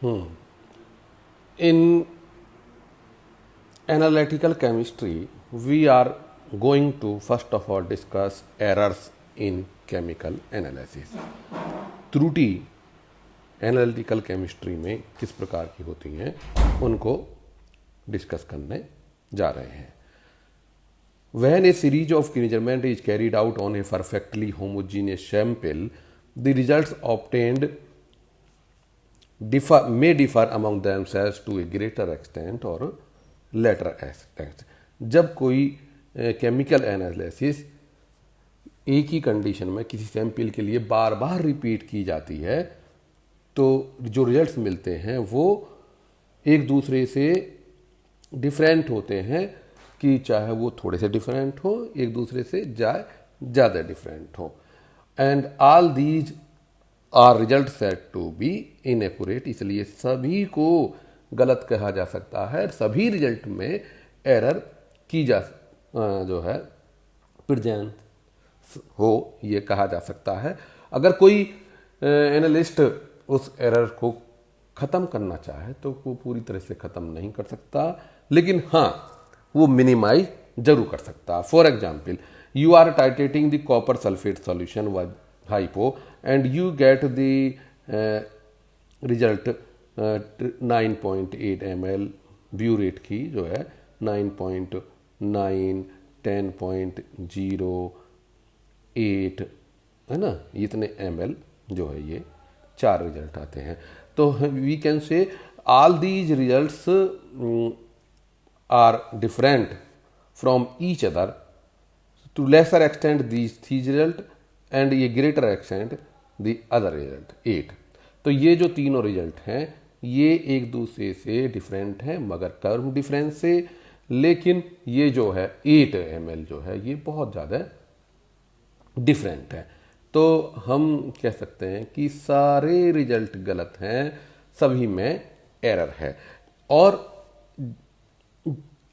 In analytical chemistry, we are going to first of all discuss errors in chemical analysis. त्रुटि analytical chemistry में किस प्रकार की होती हैं उनको डिस्कस करने जा रहे हैं. When a series of measurement is carried out on a perfectly homogeneous sample, the results obtained may differ among themselves to a greater extent or lesser extent. जब कोई केमिकल एनालिसिस एक ही कंडीशन में किसी sample के लिए बार बार repeat की जाती है तो जो रिजल्ट्स मिलते हैं वो एक दूसरे से डिफरेंट होते हैं, कि चाहे वो थोड़े से डिफरेंट हो, एक दूसरे से ज़्यादा डिफरेंट हो. And all these are result set to be inaccurate. इसलिए सभी को गलत कहा जा सकता है, सभी रिजल्ट में एरर की जो है प्रेजेंट हो, ये कहा जा सकता है. अगर कोई एनालिस्ट उस एरर को ख़त्म करना चाहे तो वो पूरी तरह से ख़त्म नहीं कर सकता, लेकिन हाँ वो मिनिमाइज जरूर कर सकता. For example, you are titrating the copper sulphate solution with hypo and you get the result 9.8 ml, burette की जो है 9.9, 10.08 है ना, इतने ml जो है ये 4 रिजल्ट आते हैं. तो we can say all these results are different from each other to lesser extent these result and a greater extent the other result 8. तो ये जो तीनों रिजल्ट हैं ये एक दूसरे से डिफरेंट हैं मगर कर्व डिफरेंस से, लेकिन ये जो है 8 ml जो है ये बहुत ज़्यादा डिफरेंट है. तो हम कह सकते हैं कि सारे रिजल्ट गलत हैं, सभी में एरर है. और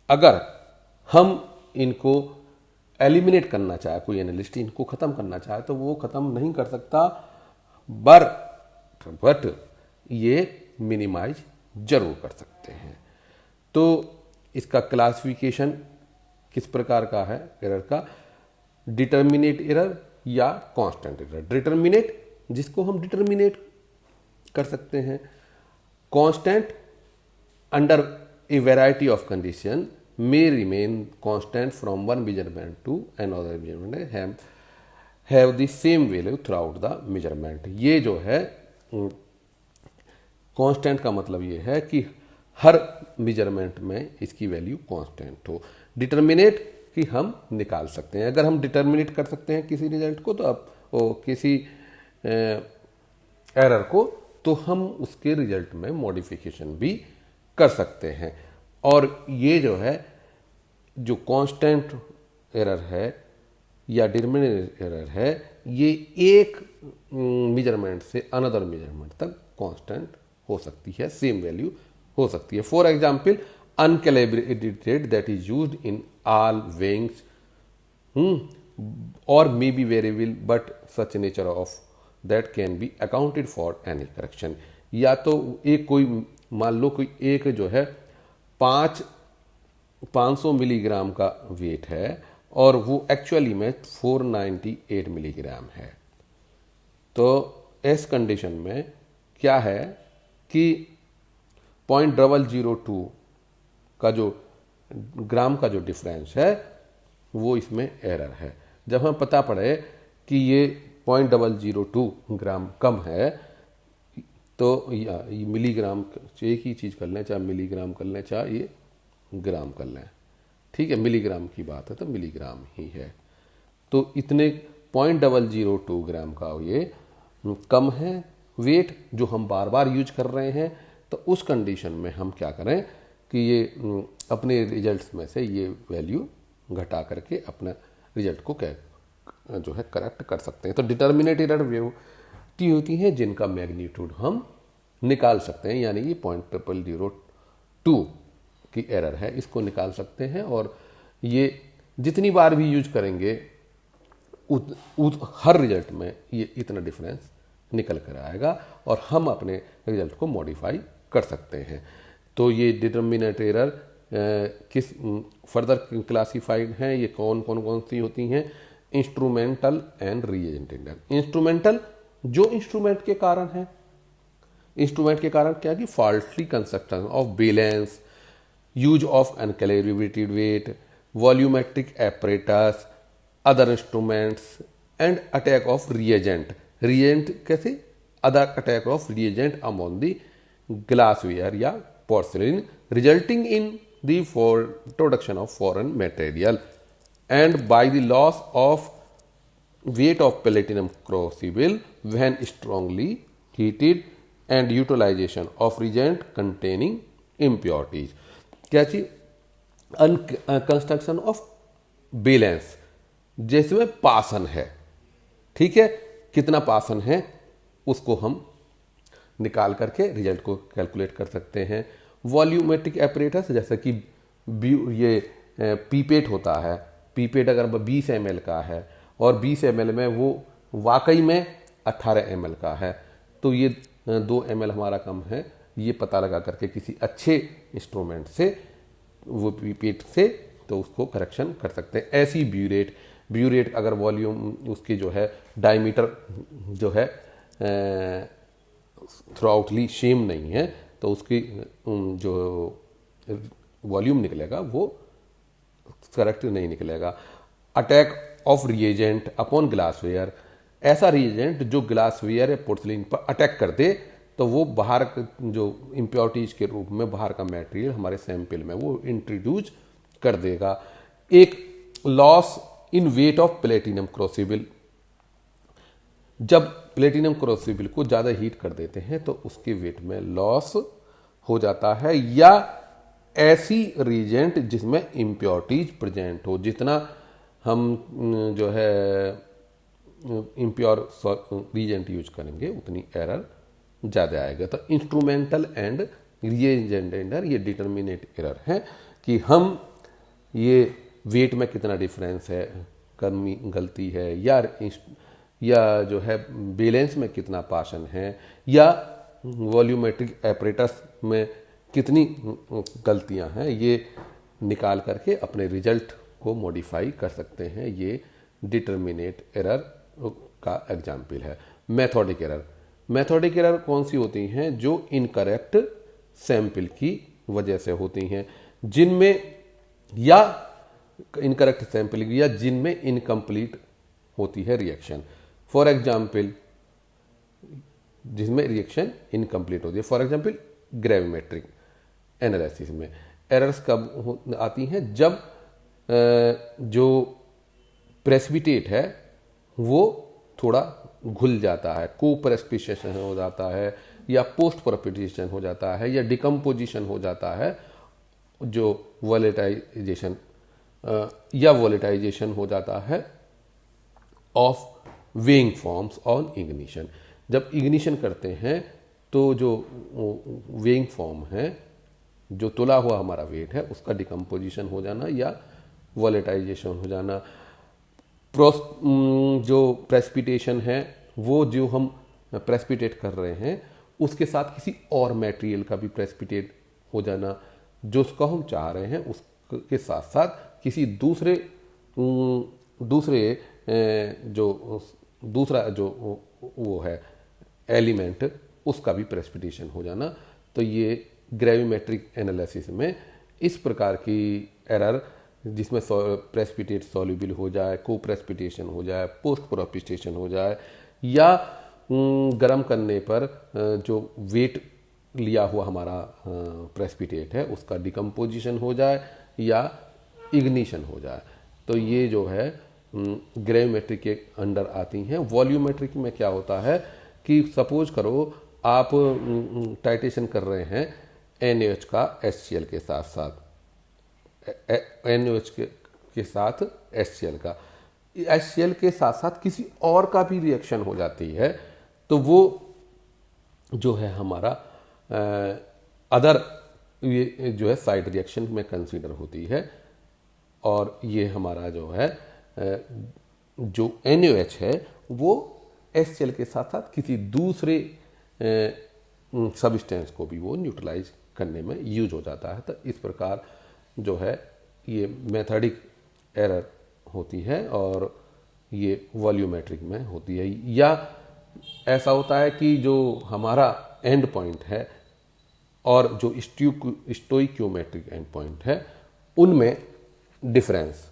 अगर हम इनको एलिमिनेट करना चाहे, कोई एनालिस्ट इनको ख़त्म करना चाहे तो वो ख़त्म नहीं कर सकता, बट ये मिनिमाइज जरूर कर सकते हैं. तो इसका क्लासिफिकेशन किस प्रकार का है एरर का? डिटर्मिनेट एरर या कांस्टेंट एरर. डिटर्मिनेट जिसको हम डिटर्मिनेट कर सकते हैं, constant under a variety of condition may remain constant from one measurement to another measurement have the same value throughout the measurement. ये जो है कांस्टेंट का मतलब ये है कि हर मेजरमेंट में इसकी वैल्यू कांस्टेंट हो. डिटर्मिनेट कि हम निकाल सकते हैं. अगर हम डिटर्मिनेट कर सकते हैं किसी रिजल्ट को तो अब किसी एरर को, तो हम उसके रिजल्ट में मॉडिफिकेशन भी कर सकते हैं. और ये जो है जो कांस्टेंट एरर है या डिटर्मिनेट एरर है ये एक मेजरमेंट से अनदर मेजरमेंट तक कांस्टेंट हो सकती है, सेम वैल्यू हो सकती है. For example, uncalibrated that is used in all weighings और may be variable but such nature of that can be accounted for any correction. या तो एक कोई मान लो कोई एक जो है 500 मिलीग्राम का वेट है और वो एक्चुअली में 498 मिलीग्राम है. तो इस कंडीशन में क्या है कि 0.002 का जो ग्राम का जो डिफरेंस है वो इसमें एरर है. जब हमें पता पड़े कि ये 0.002 ग्राम कम है तो ये मिलीग्राम, एक ही चीज़ कर लें, चाहे मिलीग्राम कर लें चाहे ये ग्राम कर लें, ठीक है, मिलीग्राम की बात है तो मिलीग्राम ही है. तो इतने 0.002 ग्राम का ये कम है वेट जो हम बार बार यूज कर रहे हैं. तो उस कंडीशन में हम क्या करें कि ये अपने रिजल्ट्स में से ये वैल्यू घटा करके अपना रिजल्ट को जो है करेक्ट कर सकते हैं. तो डिटर्मिनेट एरर होती हैं जिनका मैग्नीट्यूड हम निकाल सकते हैं, यानी ये 0.002 की एरर है, इसको निकाल सकते हैं. और ये जितनी बार भी यूज करेंगे हर रिजल्ट में ये इतना डिफरेंस निकल कर आएगा और हम अपने रिजल्ट को मॉडिफाई कर सकते हैं। तो ये डिटर्मिनेट एरर किस फर्दर क्लासिफाइड हैं, ये कौन कौन कौन सी होती हैं? Instrumental and reagent error. Instrumental जो इंस्ट्रूमेंट के कारण है, इंस्ट्रूमेंट के कारण क्या कि faultily construction of balance, use of uncalibrated weight, volumetric apparatus, other instruments and attack of reagent. Reagent कैसे? Other attack of reagent among the glassware या porcelain, resulting in the production of foreign material and by the loss of weight of platinum crucible when strongly heated and utilization of reagent containing impurities। क्या चीज? Construction of balance, जिसमें पासन है, ठीक है, कितना पासन है उसको हम निकाल करके रिजल्ट को कैलकुलेट कर सकते हैं। वॉल्यूमेट्रिक एपरेटस, जैसे कि ये पीपेट होता है, पीपेट अगर 20 ml का है और 20 ml में वो वाकई में 18 ml का है, तो ये 2 ml हमारा कम है, ये पता लगा करके किसी अच्छे इंस्ट्रूमेंट से, वो पीपेट से, तो उसको करेक्शन कर सकते हैं। ऐसी ब्यूरेट, ब्यूरेट अगर वॉल्यूम उसकी जो है डायमीटर जो है थ्रू आउटली सेम नहीं है, तो उसकी जो वॉल्यूम निकलेगा वो करेक्ट नहीं निकलेगा। Attack of reagent upon glassware, ऐसा रिएजेंट जो ग्लासवेयर या पोर्सिलिन पर अटैक कर दे, तो वो बाहर जो इम्प्योरिटीज के रूप में बाहर का मटेरियल हमारे सैंपल में वो इंट्रोड्यूस कर देगा। एक loss in weight of platinum crucible, जब प्लेटिनम क्रूसिबल को ज़्यादा हीट कर देते हैं तो उसके वेट में लॉस हो जाता है, या ऐसी रिएजेंट जिसमें इम्प्योरिटीज प्रेजेंट हो, जितना हम जो है इम्प्योर रिएजेंट यूज करेंगे उतनी एरर ज़्यादा आएगा। तो इंस्ट्रूमेंटल एंड रिएजेंट एरर ये डिटर्मिनेट एरर है कि हम ये वेट में कितना डिफरेंस है, कमी गलती है, या जो है बैलेंस में कितना पाशन है, या वॉल्यूमेट्रिक एपरेटस में कितनी गलतियां हैं, ये निकाल करके अपने रिजल्ट को मॉडिफाई कर सकते हैं। ये डिटर्मिनेट एरर का एग्जाम्पल है। मेथोडिक एरर, मेथोडिक एरर कौन सी होती हैं? जो इनकरेक्ट सैंपल की वजह से होती हैं, जिनमें या इनकरेक्ट सैंपल या जिनमें इनकम्प्लीट होती है रिएक्शन। फॉर एग्जाम्पल, जिसमें रिएक्शन इनकम्प्लीट होती है, फॉर एग्जाम्पल ग्रेविमेट्रिक एनालिसिस में एरर्स कब आती हैं? जब जो प्रेसिपिटेट है वो थोड़ा घुल जाता है, को प्रेसिपिटेशन हो जाता है, या पोस्ट प्रेसिपिटेशन हो जाता है, या डिकम्पोजिशन हो जाता है, जो वोलेटाइजेशन या वोलेटाइजेशन हो जाता है of weighing forms on ignition. जब इग्निशन करते हैं तो जो वेइंग फॉर्म है, जो तुला हुआ हमारा वेट है, उसका डिकम्पोजिशन हो जाना या वोलेटाइजेशन हो जाना। जो प्रेसिपिटेशन है, वो जो हम प्रेसिपिटेट कर रहे हैं उसके साथ किसी और मटेरियल का भी प्रेसिपिटेट हो जाना, जो उसको हम चाह रहे हैं उसके साथ साथ किसी दूसरा जो वो है एलिमेंट, उसका भी प्रेसिपिटेशन हो जाना। तो ये ग्रेविमेट्रिक एनालिसिस में इस प्रकार की एरर, जिसमें प्रेसिपिटेट सॉल्युबल हो जाए, को प्रेसिपिटेशन हो जाए, पोस्ट प्रेसिपिटेशन हो जाए, या गर्म करने पर जो वेट लिया हुआ हमारा प्रेसिपिटेट है उसका डिकम्पोजिशन हो जाए या इग्निशन हो जाए, तो ये जो है ग्रेविमेट्रिक के अंडर आती हैं। वॉल्यूमेट्रिक में क्या होता है कि सपोज करो आप टाइटेशन कर रहे हैं NaOH का HCl के साथ साथ, NaOH के साथ HCl का, HCl के साथ साथ किसी और का भी रिएक्शन हो जाती है, तो वो जो है हमारा अदर ये जो है साइड रिएक्शन में कंसीडर होती है। और ये हमारा जो है जो NaOH है वो HCl के साथ साथ किसी दूसरे सब्सटेंस को भी वो न्यूट्रलाइज करने में यूज हो जाता है। तो इस प्रकार जो है ये मेथडिक एरर होती है और ये वॉल्यूमेट्रिक में होती है। या ऐसा होता है कि जो हमारा एंड पॉइंट है और जो स्टोइक्योमेट्रिक एंड पॉइंट है उनमें डिफरेंस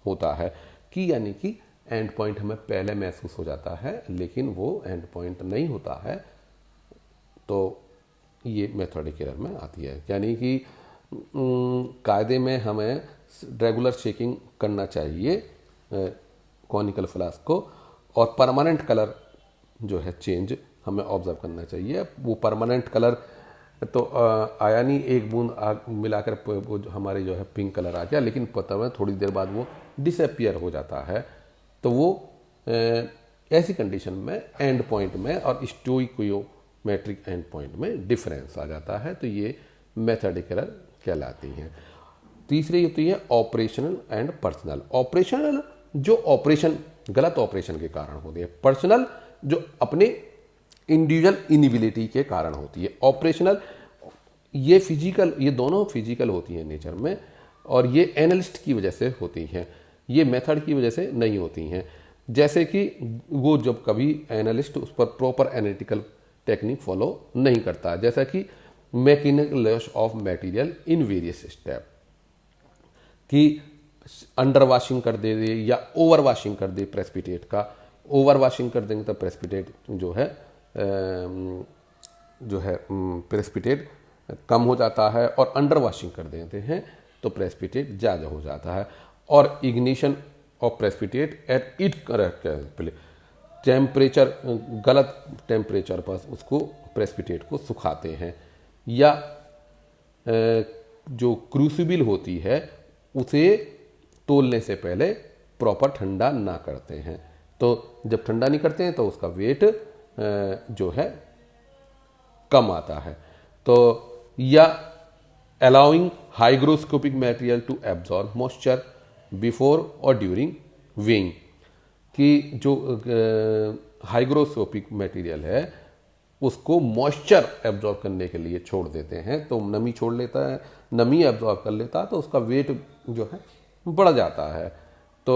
होता है कि यानी कि एंड पॉइंट हमें पहले महसूस हो जाता है लेकिन वो एंड पॉइंट नहीं होता है, तो ये मेथोडिक एरर में आती है। यानी कि कायदे में हमें रेगुलर चेकिंग करना चाहिए कॉनिकल फ्लास्क को, और परमानेंट कलर जो है चेंज हमें ऑब्जर्व करना चाहिए। वो परमानेंट कलर तो आया नहीं, एक बूंद आग मिलाकर वो जो हमारे जो है पिंक कलर आ गया, लेकिन पता है थोड़ी देर बाद वो डिसअपियर हो जाता है। तो वो ऐसी कंडीशन में एंड पॉइंट में और स्टोइक्योमेट्रिक एंड पॉइंट में डिफरेंस आ जाता है, तो ये मेथोडिक एरर कहलाती हैं। तीसरी होती है ऑपरेशनल एंड पर्सनल। ऑपरेशनल जो ऑपरेशन गलत ऑपरेशन के कारण होती है, पर्सनल जो अपने इंडिविजुअल इनिबिलिटी के कारण होती है। ऑपरेशनल ये फिजिकल, ये दोनों फिजिकल होती हैं नेचर में, और ये एनालिस्ट की वजह से होती हैं, ये मेथड की वजह से नहीं होती हैं। जैसे कि वो जब कभी एनालिस्ट उस पर प्रॉपर एनालिटिकल टेक्निक फॉलो नहीं करता, जैसा कि mechanical loss of material in various step, कि अंडर वाशिंग कर दे या ओवर वाशिंग कर दे प्रेसिपिटेट का। ओवर वाशिंग कर देंगे तो प्रेसिपिटेट जो है प्रेसिपिटेट कम हो जाता है, और अंडर वाशिंग कर देते हैं तो प्रेसिपिटेट ज़्यादा हो जाता है। और ignition of precipitate at it temperature, गलत टेम्परेचर पर उसको प्रेसिपिटेट को सुखाते हैं, या जो क्रूसिबल होती है उसे तोलने से पहले प्रॉपर ठंडा ना करते हैं। तो जब ठंडा नहीं करते हैं तो उसका वेट जो है कम आता है। तो या allowing hygroscopic material to absorb moisture before और ड्यूरिंग वेइंग, कि जो हाइग्रोस्कोपिक मटेरियल है उसको मॉइस्चर एब्जॉर्ब करने के लिए छोड़ देते हैं, तो नमी छोड़ लेता है, नमी एब्जॉर्ब कर लेता है, तो उसका वेट जो है बढ़ जाता है। तो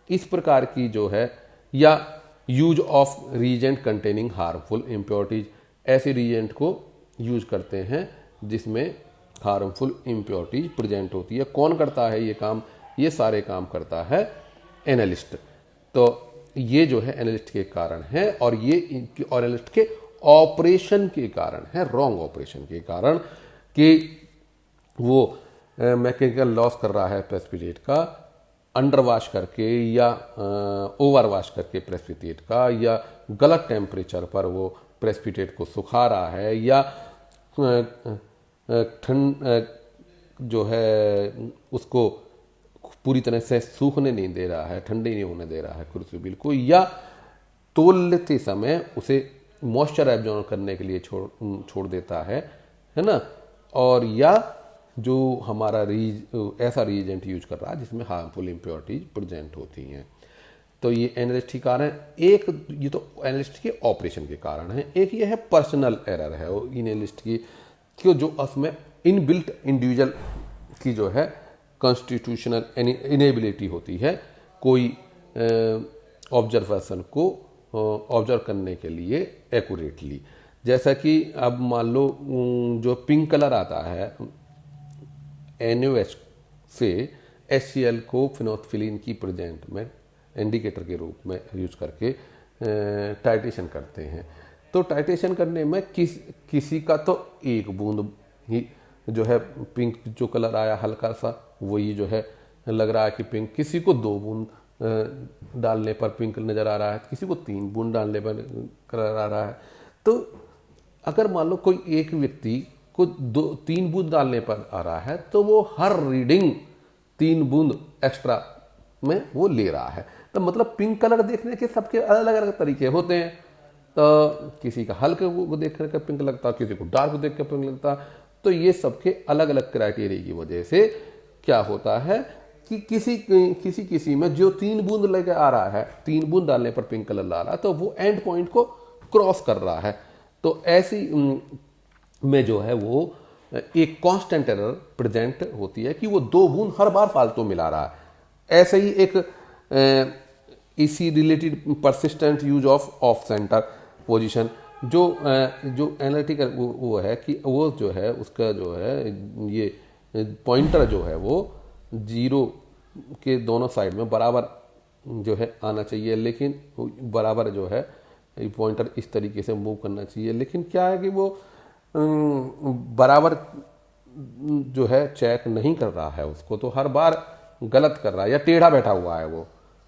इस प्रकार की जो है, या use of reagent containing harmful impurities, ऐसे रीजेंट को यूज करते हैं जिसमें हार्मफुल इम्प्योरिटीज प्रेजेंट होती है। कौन करता है ये काम? ये सारे काम करता है एनालिस्ट। तो ये जो है एनालिस्ट के कारण है, और ये एनालिस्ट के ऑपरेशन के कारण है, रॉन्ग ऑपरेशन के कारण, कि वो मैकेनिकल लॉस कर रहा है प्रेसिपिटेट का अंडर वाश करके या ओवर वाश करके प्रेसिपिटेट का, या गलत टेम्परेचर पर वो प्रेसिपिटेट को सुखा रहा है, या ठंड जो है उसको पूरी तरह से सूखने नहीं दे रहा है, ठंडे नहीं होने दे रहा है क्रूसिबल को, या तोलते समय उसे मॉइस्चर एब्जॉर्ब करने के लिए छोड़ देता है ना, और या जो हमारा ऐसा रीजेंट यूज कर रहा है जिसमें हार्मफुल इम्प्योरिटीज प्रेजेंट होती हैं। तो ये एनालिस्ट के कारण है। एक ये तो एनालिस्ट के ऑपरेशन के कारण है, एक ये है पर्सनल एरर है वो एनालिस्ट की, कि जो उसमें इनबिल्ट इंडिविजुअल की जो है कॉन्स्टिट्यूशनल इनेबिलिटी होती है कोई ऑब्जर्वेशन को ऑब्जर्व करने के लिए एक्यूरेटली। जैसा कि अब मान लो जो पिंक कलर आता है NaOH से HCl को फिनोल्फिलीन की प्रेजेंट में इंडिकेटर के रूप में यूज करके टाइट्रेशन करते हैं। तो टाइट्रेशन करने में किसी का तो एक बूंद ही जो है पिंक जो कलर आया हल्का सा वही जो है लग रहा है कि पिंक, किसी को 2 बूंद डालने पर पिंक नज़र आ रहा है, किसी को 3 बूंद डालने पर कलर आ रहा है। तो अगर मान लो कोई एक व्यक्ति को 2-3 बूंद डालने पर आ रहा है तो वो हर रीडिंग 3 बूंद एक्स्ट्रा में वो ले रहा है। तो मतलब पिंक कलर देखने के सबके अलग अलग तरीके होते हैं। तो किसी का हल्के को देख कर पिंक लगता, किसी को डार्क देख कर पिंक लगता। तो ये सबके अलग अलग क्राइटेरिया की वजह से क्या होता है कि किसी में जो 3 बूंद लेकर आ रहा है, 3 बूंद डालने पर पिंक कलर ला रहा है, तो वो एंड पॉइंट को क्रॉस कर रहा है। तो ऐसी में जो है वो एक कांस्टेंट एरर प्रेजेंट होती है कि वो 2 बूंद हर बार फालतू मिला रहा है। ऐसे ही एक इसी related persistent use of centre position जो एनालिटिकल वो है कि वो जो है उसका जो है ये पॉइंटर जो है वो 0 के दोनों साइड में बराबर जो है आना चाहिए, लेकिन बराबर जो है पॉइंटर इस तरीके से मूव करना चाहिए। लेकिन क्या है कि वो बराबर जो है चेक नहीं कर रहा है उसको, तो हर बार गलत कर रहा है, या टेढ़ा बैठा हुआ है, वो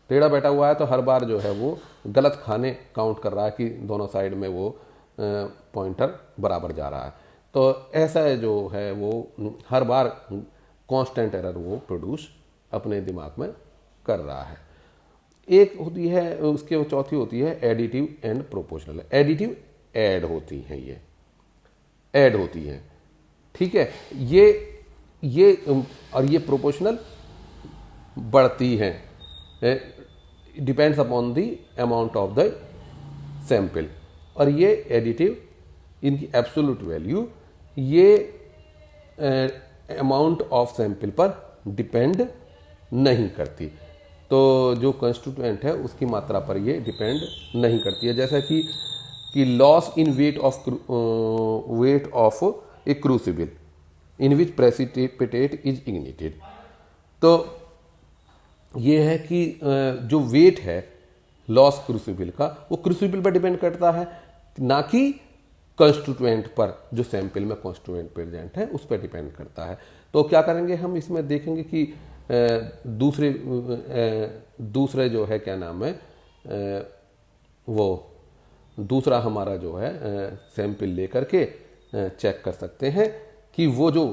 टेढ़ा बैठा हुआ है तो हर बार जो है वो गलत खाने काउंट कर रहा है कि दोनों साइड में वो पॉइंटर बराबर जा रहा है। तो ऐसा जो है वो हर बार कांस्टेंट एरर वो प्रोड्यूस अपने दिमाग में कर रहा है। एक होती है उसके चौथी होती है additive and proportional. Additive add होती है, ये ऐड होती है, ठीक है, ये और ये प्रोपोर्शनल बढ़ती है, depends upon the amount of the sample. और ये एडिटिव इनकी एब्सोल्यूट वैल्यू ये अमाउंट ऑफ सैंपल पर डिपेंड नहीं करती। तो जो कंस्टिट्यूएंट है उसकी मात्रा पर ये डिपेंड नहीं करती है। जैसा कि loss in weight of a crucible in which precipitate is ignited. तो ये है कि जो वेट है लॉस क्रूसिबल का वो क्रूसिबल पर डिपेंड करता है, ना कि कंस्टिट्यूएंट पर, जो सैंपल में कंस्टिट्यूएंट प्रेजेंट है उस पर डिपेंड करता है। तो क्या करेंगे हम इसमें देखेंगे कि दूसरे जो है क्या नाम है वो दूसरा हमारा जो है सैंपल लेकर के चेक कर सकते हैं कि वो जो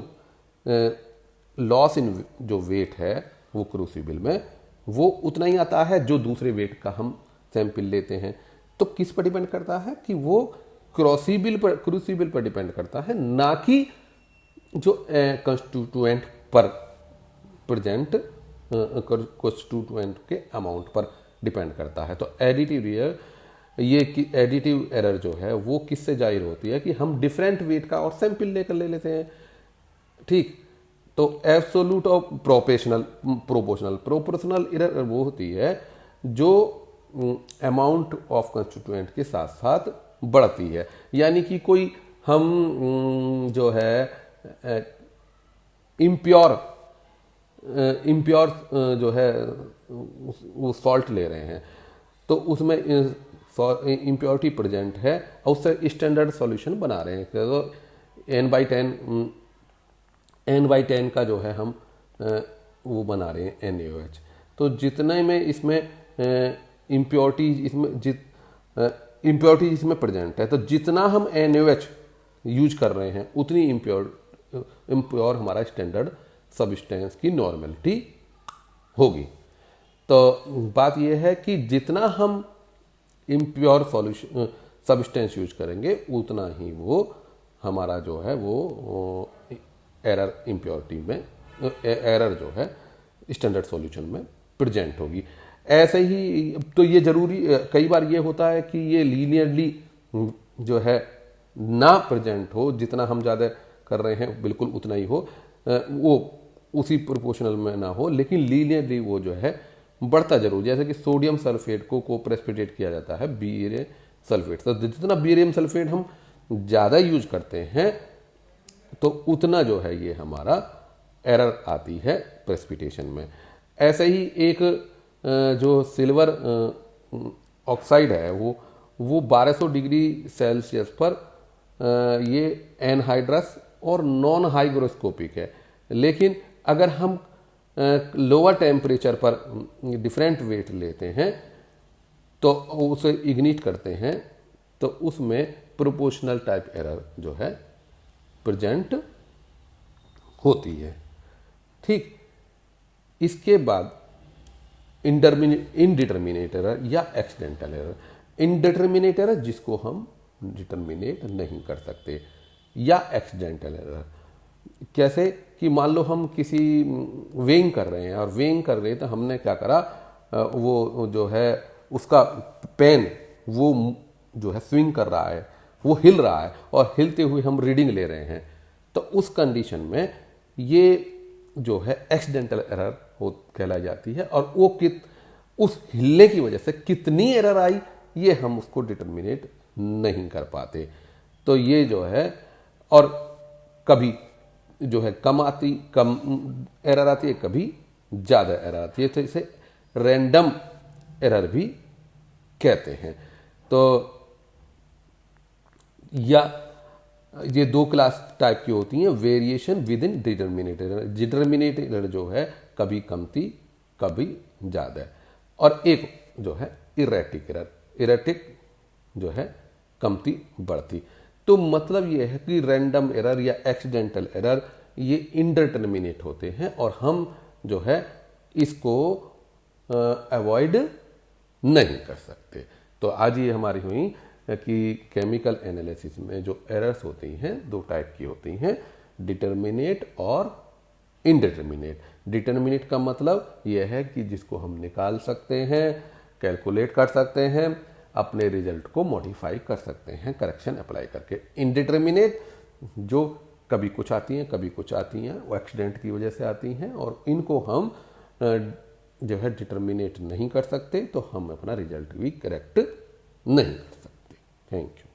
लॉस इन जो वेट है वो क्रूसिबल में वो उतना ही आता है जो दूसरे वेट का हम सैंपल लेते हैं। तो किस पर डिपेंड करता है कि वो क्रूसिबल पर डिपेंड करता है, ना कि जो कंस्टिट्यूएंट पर प्रेजेंट कंस्टिट्यूएंट के अमाउंट पर डिपेंड करता है। तो एडिटिव एरर जो है वो किससे जाहिर होती है कि हम डिफरेंट वेट का और सैंपल लेकर ले लेते हैं, ठीक। तो एब्सोल्यूट और प्रोपोर्शनल एरर वो होती है जो अमाउंट ऑफ कंस्टिट्यूएंट के साथ साथ बढ़ती है। यानी कि कोई हम जो है इम्प्योर जो है वो सॉल्ट ले रहे हैं, तो उसमें इम्प्योरिटी प्रेजेंट है और उससे स्टैंडर्ड सॉल्यूशन बना रहे हैं। तो n/10 का जो है हम वो बना रहे हैं NaOH। तो जितने में इसमें इम्प्योरिटी इसमें प्रेजेंट है, तो जितना हम NaOH यूज कर रहे हैं उतनी इम्प्योर हमारा स्टैंडर्ड सब्सटेंस की नॉर्मेलिटी होगी। तो बात यह है कि जितना हम इम्प्योर सॉल्यूशन सब्सटेंस यूज करेंगे उतना ही वो हमारा जो है वो एरर इम्प्योरिटी में एरर जो है स्टैंडर्ड सॉल्यूशन में प्रेजेंट होगी। ऐसे ही तो ये जरूरी कई बार ये होता है कि ये लीनियरली जो है ना प्रेजेंट हो, जितना हम ज़्यादा कर रहे हैं बिल्कुल उतना ही हो, वो उसी प्रोपोर्शनल में ना हो, लेकिन लीनियरली वो जो है बढ़ता जरूर। जैसे कि सोडियम सल्फेट को प्रेसिपिटेट किया जाता है बेरियम सल्फेट, तो जितना बेरियम सल्फेट हम ज़्यादा यूज करते हैं तो उतना जो है ये हमारा एरर आती है प्रेसिपिटेशन में। ऐसे ही एक जो सिल्वर ऑक्साइड है वो 1200 डिग्री सेल्सियस पर ये एनहाइड्रस और नॉन हाइग्रोस्कोपिक है, लेकिन अगर हम लोअर टेम्परेचर पर डिफरेंट वेट लेते हैं तो उसे इग्निट करते हैं तो उसमें प्रोपोर्शनल टाइप एरर जो है प्रेजेंट होती है, ठीक। इसके बाद इनडिटर्मिनेट एरर या एक्सीडेंटल एरर। इनडिटर्मिनेट एरर जिसको हम डिटर्मिनेट नहीं कर सकते, या एक्सीडेंटल एरर कैसे कि मान लो हम किसी वेइंग कर रहे हैं और वेइंग कर रहे हैं तो हमने क्या करा, वो जो है उसका पेन वो जो है स्विंग कर रहा है वो हिल रहा है और हिलते हुए हम रीडिंग ले रहे हैं, तो उस कंडीशन में ये जो है एक्सीडेंटल एरर हो कहलाई जाती है। और वो उस हिलने की वजह से कितनी एरर आई ये हम उसको डिटर्मिनेट नहीं कर पाते। तो ये जो है, और कभी जो है कम एरर आती है, कभी ज़्यादा एरर आती है, तो इसे रैंडम एरर भी कहते हैं। तो या ये दो क्लास टाइप की होती हैं, variation with in determinate error. Determinate error जो है कभी कमती कभी ज़्यादा, और एक जो है इरेटिक एरर, इरेटिक जो है कमती बढ़ती। तो मतलब ये है कि रैंडम एरर या एक्सीडेंटल एरर ये इंडिटर्मिनेट होते हैं और हम जो है इसको अवॉइड नहीं कर सकते। तो आज ये हमारी हुई कि केमिकल एनालिसिस में जो एरर्स होती हैं दो टाइप की होती हैं, डिटर्मिनेट और इनडिटर्मिनेट। डिटर्मिनेट का मतलब यह है कि जिसको हम निकाल सकते हैं, कैलकुलेट कर सकते हैं, अपने रिजल्ट को मॉडिफाई कर सकते हैं करेक्शन अप्लाई करके। इनडिटर्मिनेट जो कभी कुछ आती हैं कभी कुछ आती हैं, वो एक्सीडेंट की वजह से आती हैं और इनको हम जो है डिटर्मिनेट नहीं कर सकते, तो हम अपना रिजल्ट भी करेक्ट नहीं कर सकते। Thank you.